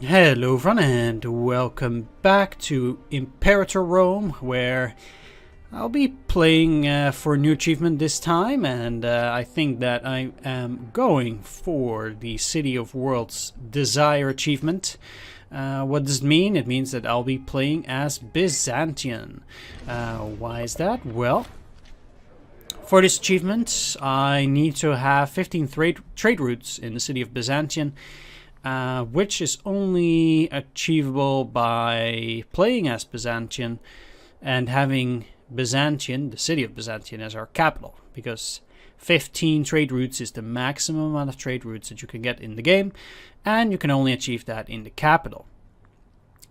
Hello everyone and welcome back to Imperator Rome, where I'll be playing for a new achievement this time, and I think that I am going for the City of World's Desire achievement. What does it mean? It means that I'll be playing as Byzantion. Why is that? Well, for this achievement I need to have 15 trade routes in the City of Byzantion, which is only achievable by playing as Byzantion and having Byzantion, the city of Byzantion, as our capital, because 15 trade routes is the maximum amount of trade routes that you can get in the game, and you can only achieve that in the capital.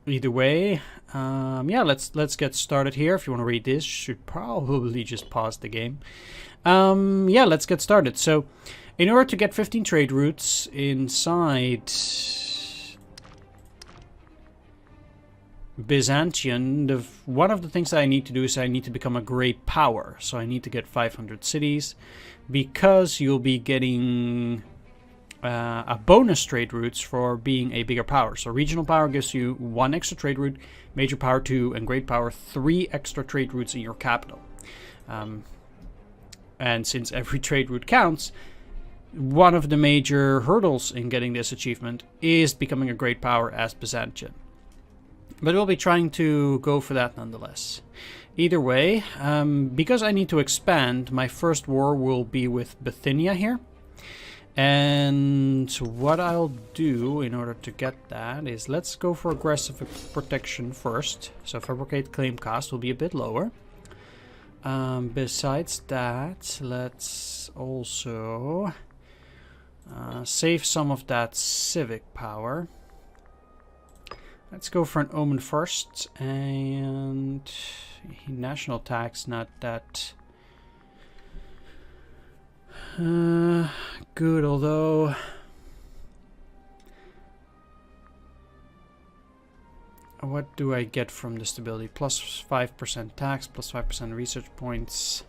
Either way, yeah, let's get started here. If you want to read this, you should probably just pause the game. Yeah, let's get started. So in order to get 15 trade routes inside Byzantion, one of the things that I need to do is I need to become a great power. So I need to get 500 cities, because you'll be getting a bonus trade routes for being a bigger power. So regional power gives you 1 extra trade route, major power 2, and great power 3 extra trade routes in your capital. And since every trade route counts, one of the major hurdles in getting this achievement is becoming a great power as Byzantion. But we'll be trying to go for that nonetheless. Either way, because I need to expand, my first war will be with Bithynia here. And what I'll do in order to get that is, let's go for aggressive protection first. So fabricate claim cost will be a bit lower. Besides that, let's also save some of that civic power. Let's go for an omen first, and national tax, not that good, although what do I get from the stability? Plus 5% tax, plus 5% research points.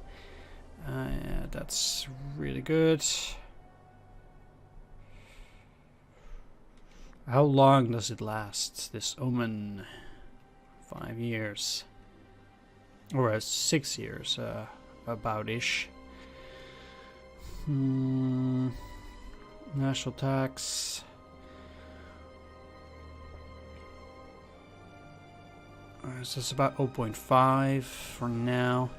Yeah, that's really good. How long does it last, this omen? 5 years. Or 6 years, about-ish. National tax. So it's about 0.5 for now.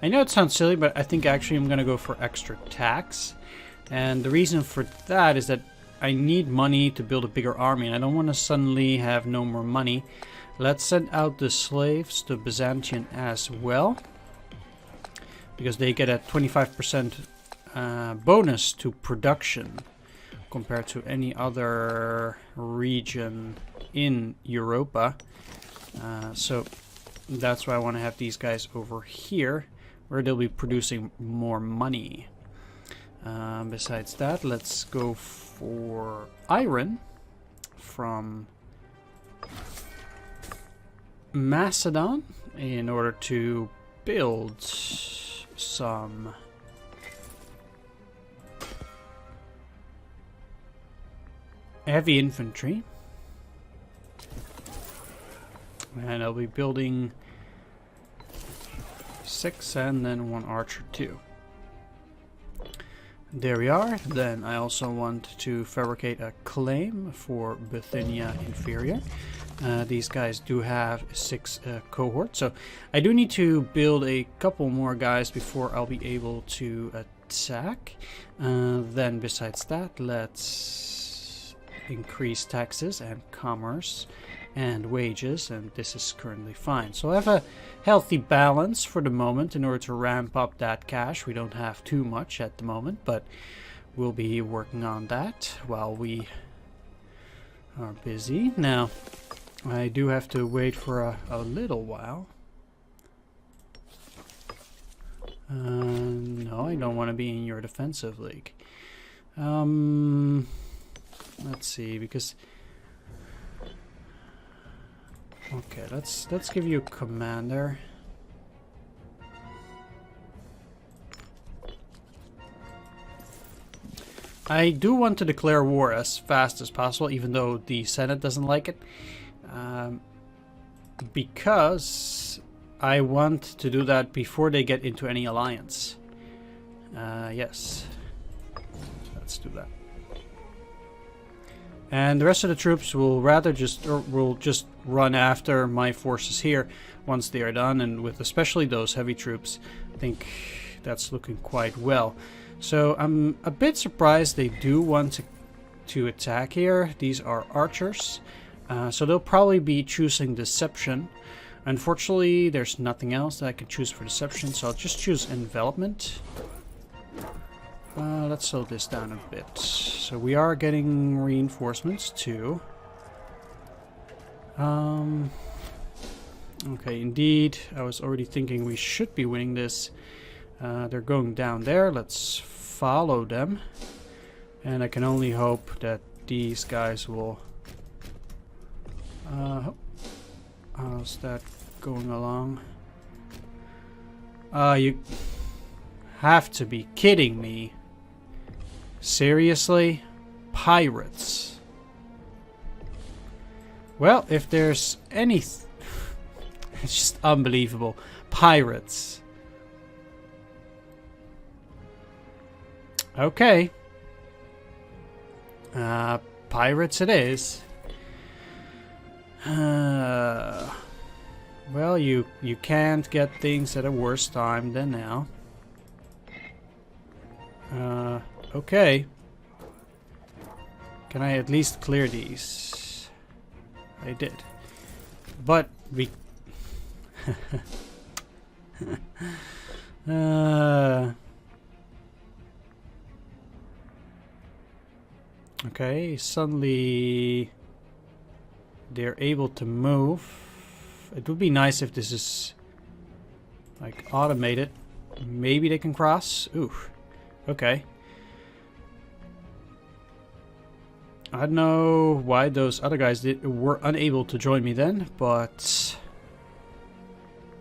I know it sounds silly, but I think actually I'm going to go for extra tax. And the reason for that is that I need money to build a bigger army, and I don't want to suddenly have no more money. Let's send out the slaves to Byzantion as well, because they get a 25% bonus to production compared to any other region in Europa. So that's why I want to have these guys over here, where they'll be producing more money. Besides that, let's go for iron from Macedon in order to build some heavy infantry. And I'll be building 6 and then 1 archer 2. There we are. Then I also want to fabricate a claim for Bithynia Inferior. These guys do have 6 cohorts, so I do need to build a couple more guys before I'll be able to attack. Then besides that, let's increase taxes and commerce and wages, and this is currently fine. So I have a healthy balance for the moment in order to ramp up that cash. We don't have too much at the moment, but we'll be working on that while we are busy. Now, I do have to wait for a little while. No, I don't want to be in your defensive league. Let's see, because okay, let's give you commander. I do want to declare war as fast as possible, even though the Senate doesn't like it. Because I want to do that before they get into any alliance. Yes. Let's do that. And the rest of the troops will just run after my forces here once they are done, and with especially those heavy troops, I think that's looking quite well. So I'm a bit surprised they do want to attack here. These are archers, so they'll probably be choosing deception. Unfortunately, there's nothing else that I can choose for deception, so I'll just choose envelopment. Let's slow this down a bit. So we are getting reinforcements too. Okay, indeed. I was already thinking we should be winning this. They're going down there. Let's follow them. And I can only hope that these guys will... how's that going along? You have to be kidding me. Seriously? Pirates. Well, if there's any... it's just unbelievable. Pirates. Okay. Pirates it is. Well, you can't get things at a worse time than now. Okay. Can I at least clear these? I did. But we... Okay, suddenly they're able to move. It would be nice if this is like automated. Maybe they can cross. Ooh. Okay. I don't know why those other guys were unable to join me then, but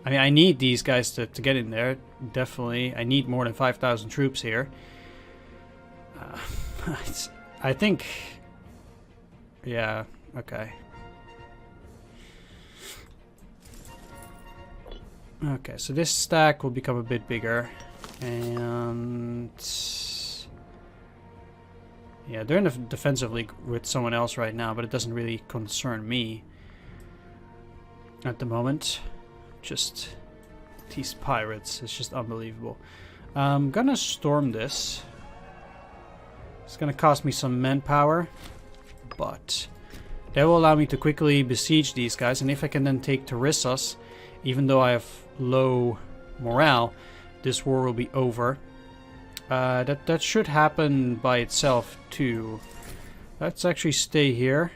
I mean, I need these guys to get in there. Definitely. I need more than 5,000 troops here. I think... Yeah, okay. Okay, so this stack will become a bit bigger. And... yeah, they're in a defensive league with someone else right now, but it doesn't really concern me at the moment. Just these pirates, it's just unbelievable. I'm gonna storm this. It's gonna cost me some manpower, but that will allow me to quickly besiege these guys, and if I can then take Tarissos, even though I have low morale, this war will be over. That should happen by itself too. Let's actually stay here.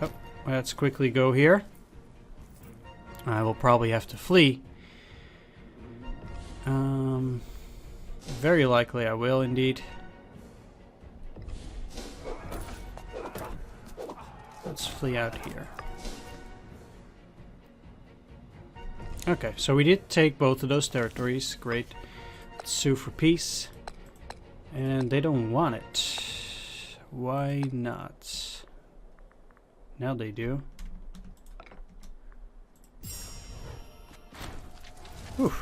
Oh, let's quickly go here. I will probably have to flee. Very likely I will indeed. Let's flee out here. Okay, so we did take both of those territories. Great. Let's sue for peace. And they don't want it. Why not? Now they do. Whew.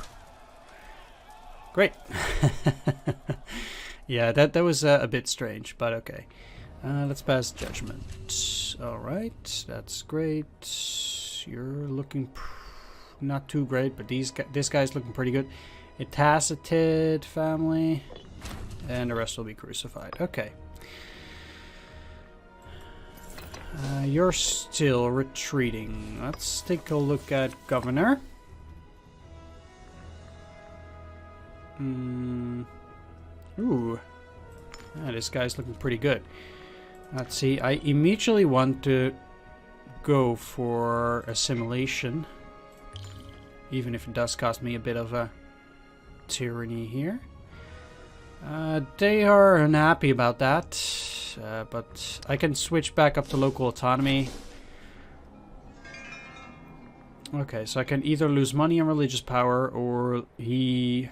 Great. Yeah, that was a bit strange, but okay. Let's pass judgment. Alright, that's great. You're looking not too great, but this guy's looking pretty good. Itacited family. And the rest will be crucified. Okay. You're still retreating. Let's take a look at Governor. Ooh. This guy's looking pretty good. Let's see. I immediately want to go for assimilation. Even if it does cost me a bit of a tyranny here. They are unhappy about that. But I can switch back up to local autonomy. Okay, so I can either lose money and religious power, or he...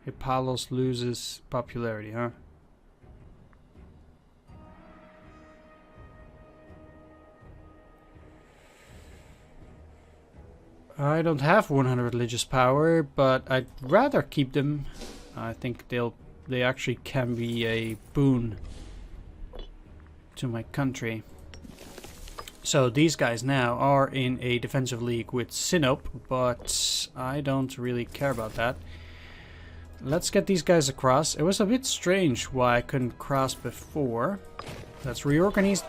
Hippalos loses popularity, huh? I don't have 100 religious power, but I'd rather keep them. I think they actually can be a boon to my country. So these guys now are in a defensive league with Sinop, but I don't really care about that. Let's get these guys across. It was a bit strange why I couldn't cross before. Let's reorganize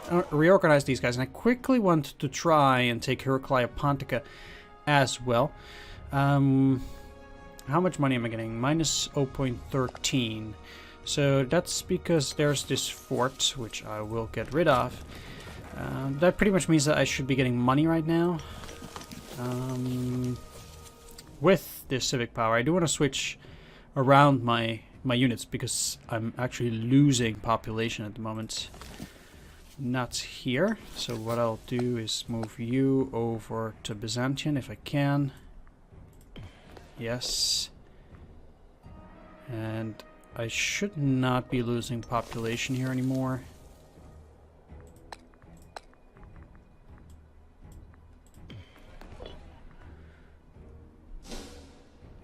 these guys, and I quickly want to try and take Heraclea Pontica as well. How much money am I getting? Minus 0.13. So that's because there's this fort, which I will get rid of. That pretty much means that I should be getting money right now. With this civic power, I do want to switch around my units because I'm actually losing population at the moment. Not here. So what I'll do is move you over to Byzantion if I can. Yes. And I should not be losing population here anymore.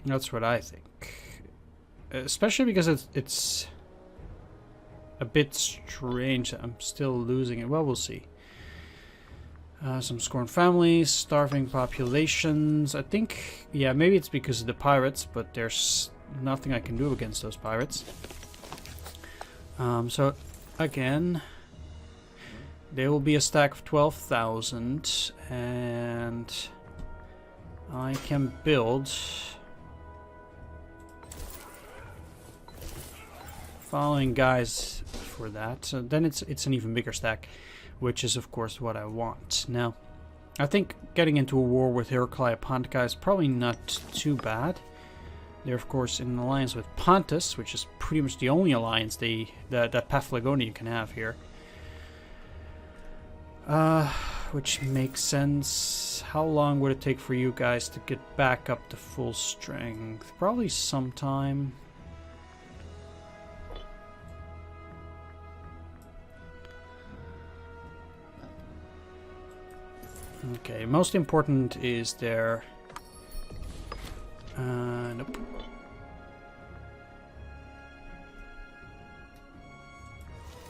That's what I think. Especially because it's a bit strange that I'm still losing it. Well, we'll see. Some scorned families, starving populations. I think, yeah, maybe it's because of the pirates, but there's nothing I can do against those pirates. So, again, there will be a stack of 12,000, and I can build following guys for that. So then it's an even bigger stack, which is of course what I want. Now, I think getting into a war with Heraclea Pontica is probably not too bad. They're of course in an alliance with Pontus, which is pretty much the only alliance that Paphlagonia can have here. Which makes sense. How long would it take for you guys to get back up to full strength? Probably some time. Okay, most important is their nope.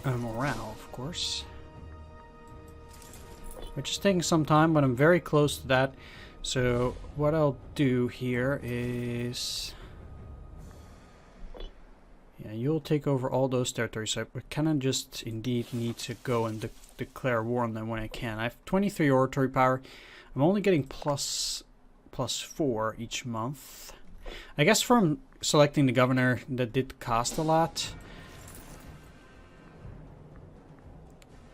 Morale, of course. Which is taking some time, but I'm very close to that. So what I'll do here is, yeah, you'll take over all those territories. So I kind of just indeed need to go and declare war on them when I can. I have 23 oratory power. I'm only getting plus 4 each month. I guess from selecting the governor, that did cost a lot.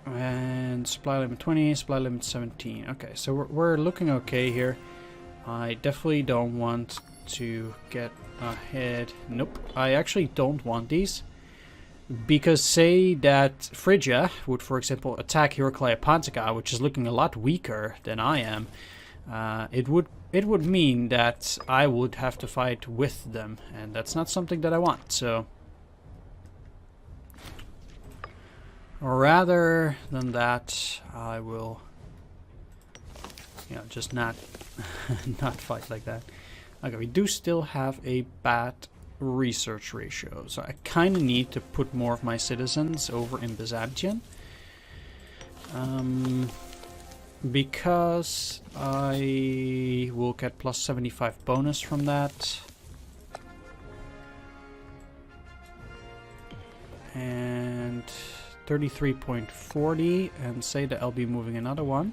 And supply limit 20, supply limit 17. Okay, so we're looking okay here. I definitely don't want to get ahead. Nope, I actually don't want these. Because say that Phrygia would, for example, attack Heraclea Pontica, which is looking a lot weaker than I am, it would mean that I would have to fight with them, and that's not something that I want. So rather than that, I will, you know, just not not fight like that. Okay, we do still have a bad research ratio, so I kind of need to put more of my citizens over in Byzantion, because I will get plus 75 bonus from that, and 33.40, and say that I'll be moving another one.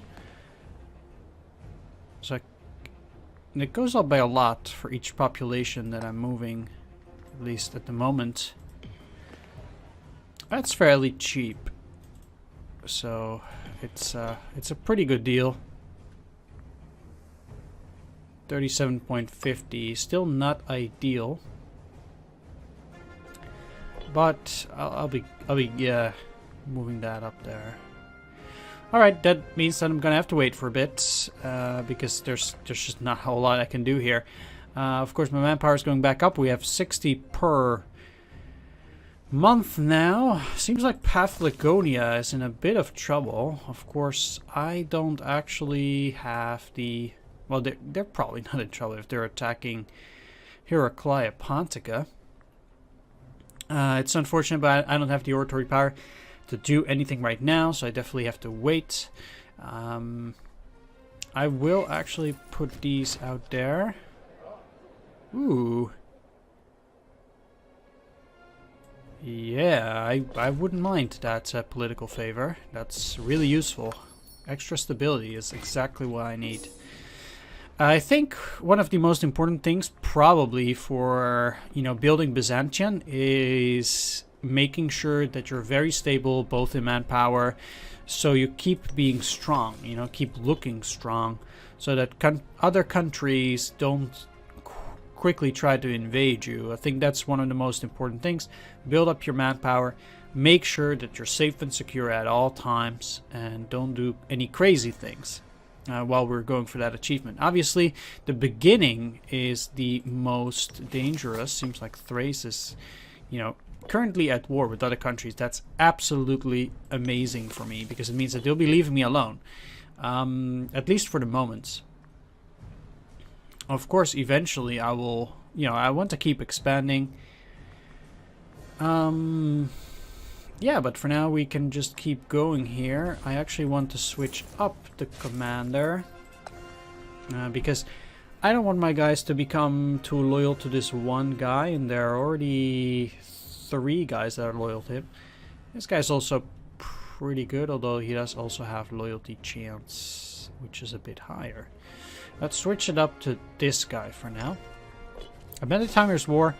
So it goes up by a lot for each population that I'm moving, at least at the moment. That's fairly cheap, so it's a pretty good deal. 37.50, still not ideal, but I'll be moving that up there. Alright, that means that I'm gonna have to wait for a bit, because there's just not a whole lot I can do here. Of course, my manpower is going back up. We have 60 per month now. Seems like Paphlagonia is in a bit of trouble. Of course, I don't actually have the... Well, they're probably not in trouble if they're attacking Heraclea Pontica. It's unfortunate, but I don't have the oratory power to do anything right now, so I definitely have to wait. I will actually put these out there. Ooh. Yeah, I wouldn't mind that political favor. That's really useful. Extra stability is exactly what I need. I think one of the most important things probably for, you know, building Byzantion is making sure that you're very stable both in manpower, so you keep being strong, you know, keep looking strong, so that other countries don't quickly try to invade you. I think that's one of the most important things. Build up your manpower, make sure that you're safe and secure at all times, and don't do any crazy things while we're going for that achievement. Obviously, the beginning is the most dangerous. Seems like Thrace is, you know, currently at war with other countries. That's absolutely amazing for me, because it means that they'll be leaving me alone, at least for the moment. Of course, eventually I will, you know, I want to keep expanding. Yeah, but for now we can just keep going here. I actually want to switch up the commander, because I don't want my guys to become too loyal to this one guy, and there are already 3 guys that are loyal to him. This guy's also pretty good, although he does also have loyalty chance, which is a bit higher. Let's switch it up to this guy for now. And by the time there's war,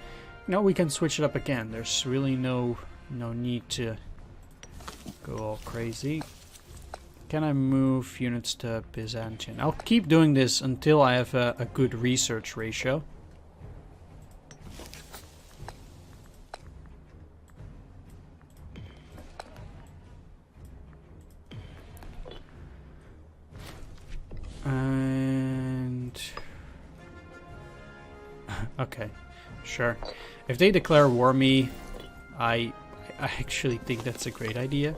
you know, we can switch it up again. There's really no need to go all crazy. Can I move units to Byzantion? I'll keep doing this until I have a good research ratio. And okay, sure. If they declare war me, I actually think that's a great idea.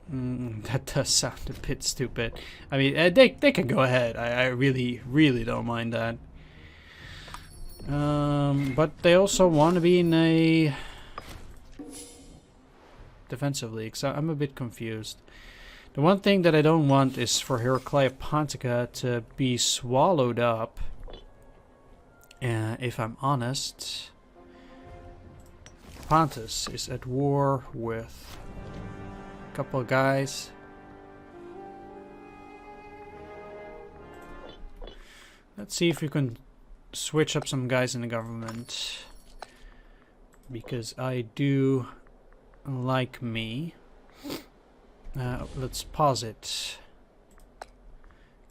That does sound a bit stupid. I mean, they can go ahead. I really don't mind that. But they also want to be in a defensive league, so I'm a bit confused. The one thing that I don't want is for Heraclea Pontica to be swallowed up. If I'm honest, Pontus is at war with a couple of guys. Let's see if we can switch up some guys in the government, because I do like me. Let's pause it.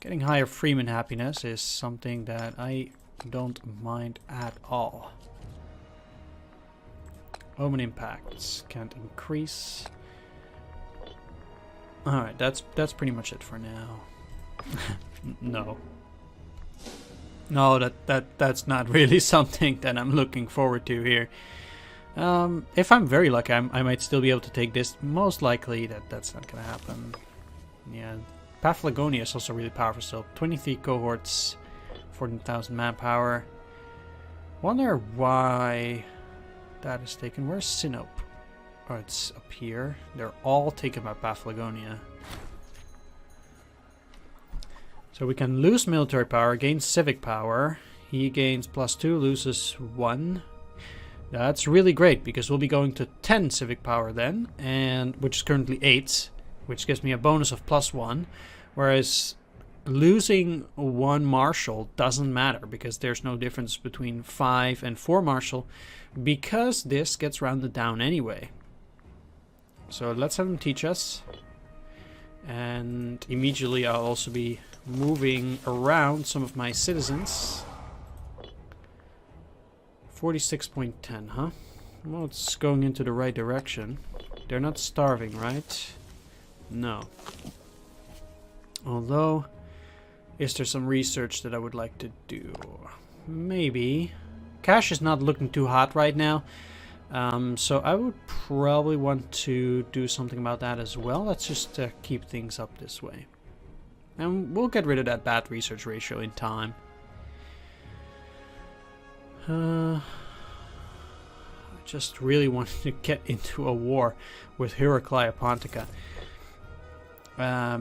Getting higher Freeman happiness is something that I don't mind at all. Omen impacts can't increase. Alright, that's pretty much it for now. No, that's not really something that I'm looking forward to here. If I'm very lucky, I might still be able to take this. Most likely that's not gonna happen. Yeah, Paphlagonia is also really powerful still. 23 cohorts, 14,000 manpower. Wonder why that is taken. Where's Sinope? Oh, it's up here. They're all taken by Paphlagonia. So we can lose military power, gain civic power. He gains +2, loses 1. That's really great, because we'll be going to 10 civic power then, and which is currently 8, which gives me a bonus of +1. Whereas losing 1 marshal doesn't matter, because there's no difference between 5 and 4 marshal, because this gets rounded down anyway. So let's have him teach us. And immediately I'll also be moving around some of my citizens. 46.10, huh? Well, it's going into the right direction. They're not starving, right? No. Although, Is there some research that I would like to do? Maybe. Cash is not looking too hot right now. So I would probably want to do something about that as well. Let's just keep things up this way. And we'll get rid of that bad research ratio in time. I just really wanted to get into a war with Heraclea Pontica.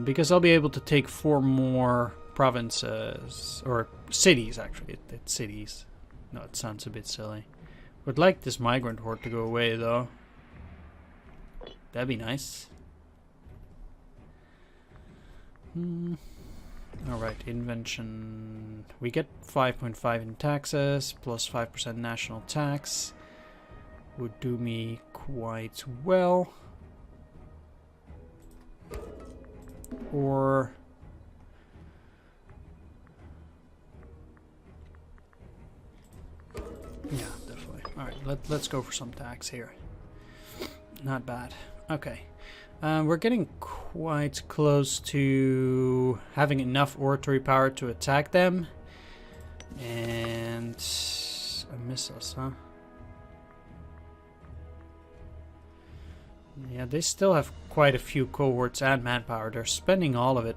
Because I'll be able to take 4 more provinces, or cities actually. It's cities. No, it sounds a bit silly. Would like this migrant horde to go away though. That'd be nice. Alright, invention. We get 5.5 in taxes, plus 5% national tax. Would do me quite well. Or... yeah, definitely. Alright, let's go for some tax here. Not bad. Okay. We're getting quite close to having enough oratory power to attack them. And... I miss us, huh? Yeah, they still have quite a few cohorts and manpower. They're spending all of it.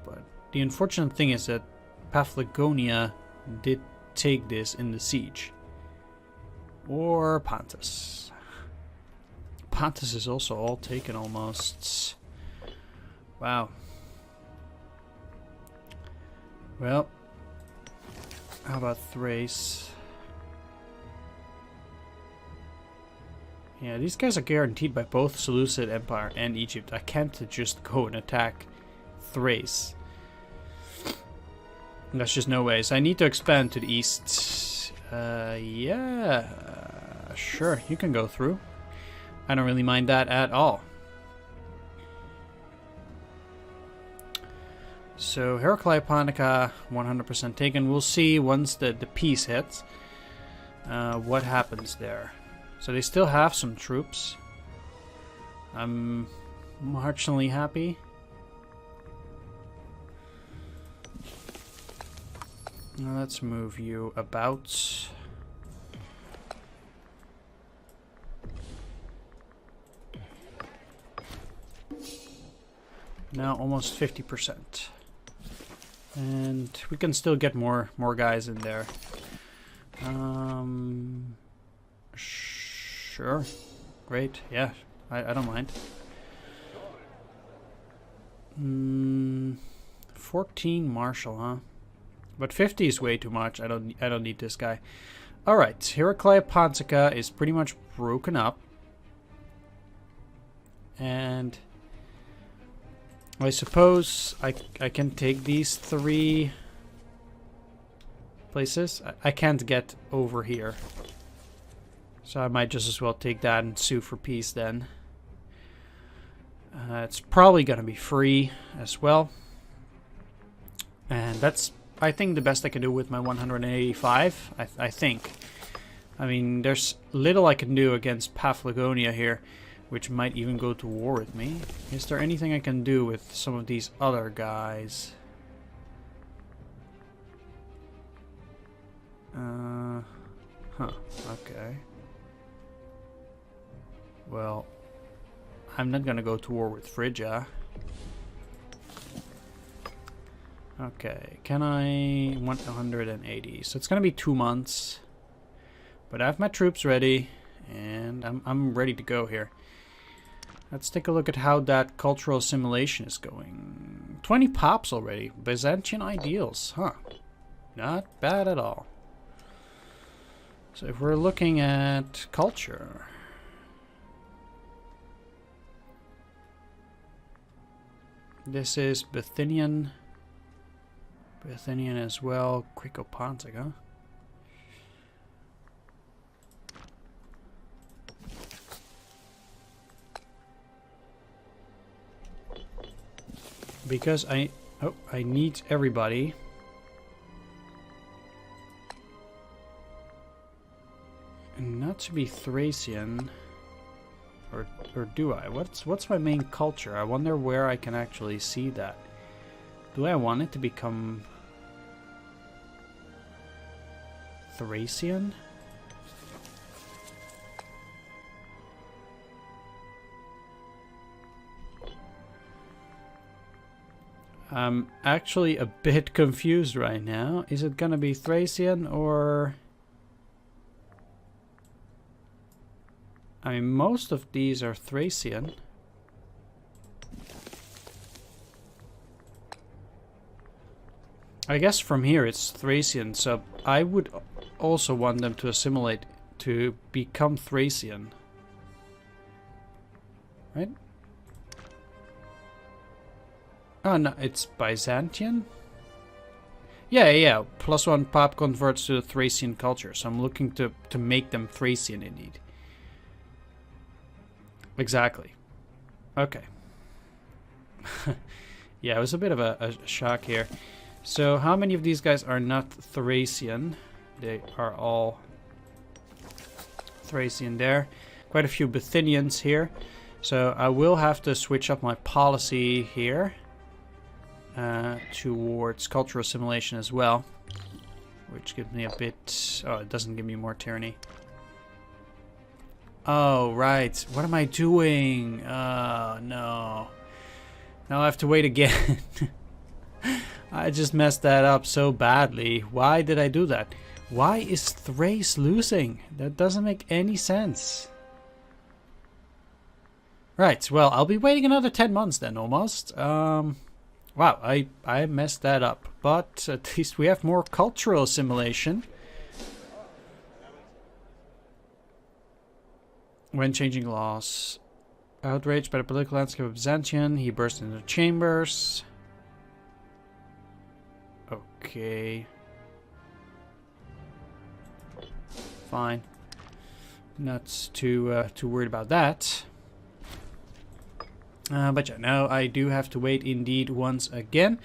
But the unfortunate thing is that Paphlagonia did take this in the siege. Or Pontus. Pontus is also all taken almost. Wow. Well, how about Thrace? Yeah, these guys are guaranteed by both Seleucid Empire and Egypt. I can't just go and attack Thrace. There's just no way. So I need to expand to the east. Yeah, sure, you can go through. I don't really mind that at all. So Heraclea Pontica, 100% taken. We'll see once the peace hits what happens there. So they still have some troops. I'm marginally happy. Now let's move you about. Now almost 50%. And we can still get more guys in there. Sure. Great. Yeah. I don't mind. 14 martial, huh? But 50 is way too much. I don't need this guy. All right, Heraclea Pontica is pretty much broken up, and I suppose I can take these 3 places. I can't get over here, so I might just as well take that and sue for peace then. It's probably gonna be free as well, and that's, I think, the best I can do with my 185. I think. I mean, there's little I can do against Paphlagonia here, which might even go to war with me. Is there anything I can do with some of these other guys? Okay. Well, I'm not gonna go to war with Phrygia. Okay, can I... 180. So it's gonna be 2 months. But I have my troops ready, and I'm ready to go here. Let's take a look at how that cultural assimilation is going. 20 pops already. Byzantian ideals, huh? Not bad at all. So if we're looking at culture... This is Bithynian. Bithynian as well. Greco-Pontic, huh? Because I need everybody. And not to be Thracian. Or do I? What's my main culture? I wonder where I can actually see that. Do I want it to become Thracian? I'm actually a bit confused right now. Is it gonna be Thracian or... I mean, most of these are Thracian. I guess from here it's Thracian, so I would also want them to assimilate to become Thracian. Right? Oh no, it's Byzantian? Yeah. +1 pop converts to the Thracian culture, so I'm looking to make them Thracian indeed. Exactly. Okay. Yeah, it was a bit of a shock here. So how many of these guys are not Thracian? They are all Thracian there. Quite a few Bithynians here. So I will have to switch up my policy here towards cultural assimilation as well. Which gives me a bit... Oh, it doesn't give me more tyranny. Oh, right. What am I doing? Oh, no. Now I have to wait again. I just messed that up so badly. Why did I do that? Why is Thrace losing? That doesn't make any sense. Right, well, I'll be waiting another 10 months then, almost. Wow, I messed that up. But at least we have more cultural assimilation. When changing laws. Outraged by the political landscape of Byzantion, he burst into chambers. Okay. Fine. Not too worried about that. But yeah, now I do have to wait indeed once again.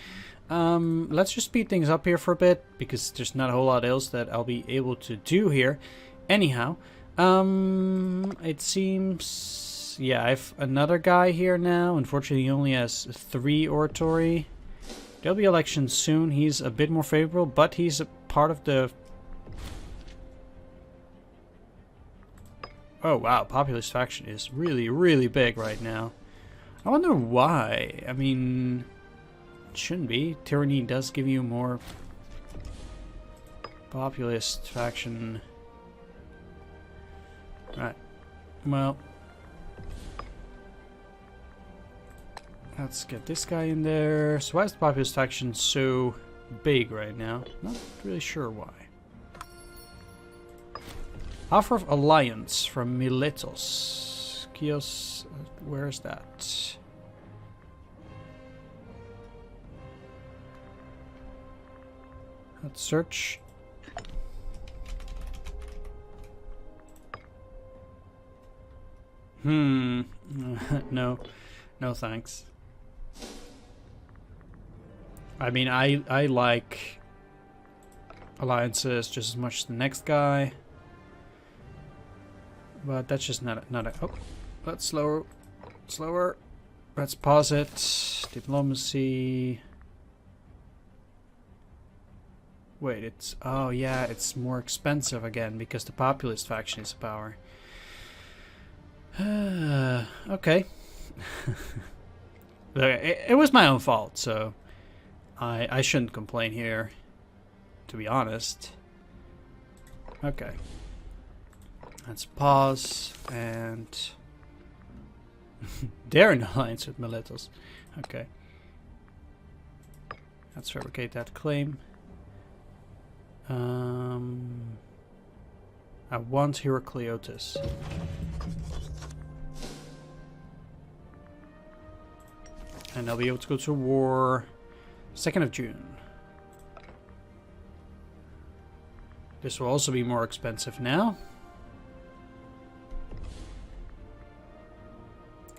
Let's just speed things up here for a bit, because there's not a whole lot else that I'll be able to do here. Anyhow, it seems... Yeah, I have another guy here now. Unfortunately, he only has 3 oratory. There'll be elections soon. He's a bit more favorable, but he's a part of the... Oh, wow. Populist faction is really, really big right now. I wonder why. I mean, it shouldn't be. Tyranny does give you more populist faction. Right. Well, let's get this guy in there. So why is the populist faction so big right now? Not really sure why. Offer of alliance from Miletos. Chios, where is that? Let's search. No thanks. I mean, I like alliances just as much as the next guy, but that's just not a. Oh, let's slower. Let's pause it. Diplomacy. Wait, it's... Oh, yeah, it's more expensive again because the populist faction is power. Okay. It was my own fault, so I shouldn't complain here, to be honest. Okay. Let's pause and... They're in alliance with Miletos. Okay. Let's fabricate that claim. I want Heracleotis. And I'll be able to go to war 2nd of June. This will also be more expensive now.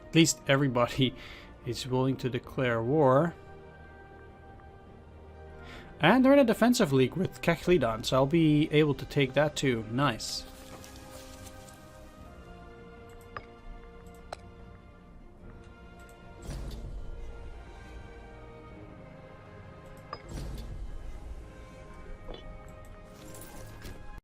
At least everybody is willing to declare war. And they're in a defensive league with Kechlidon, so I'll be able to take that too. Nice.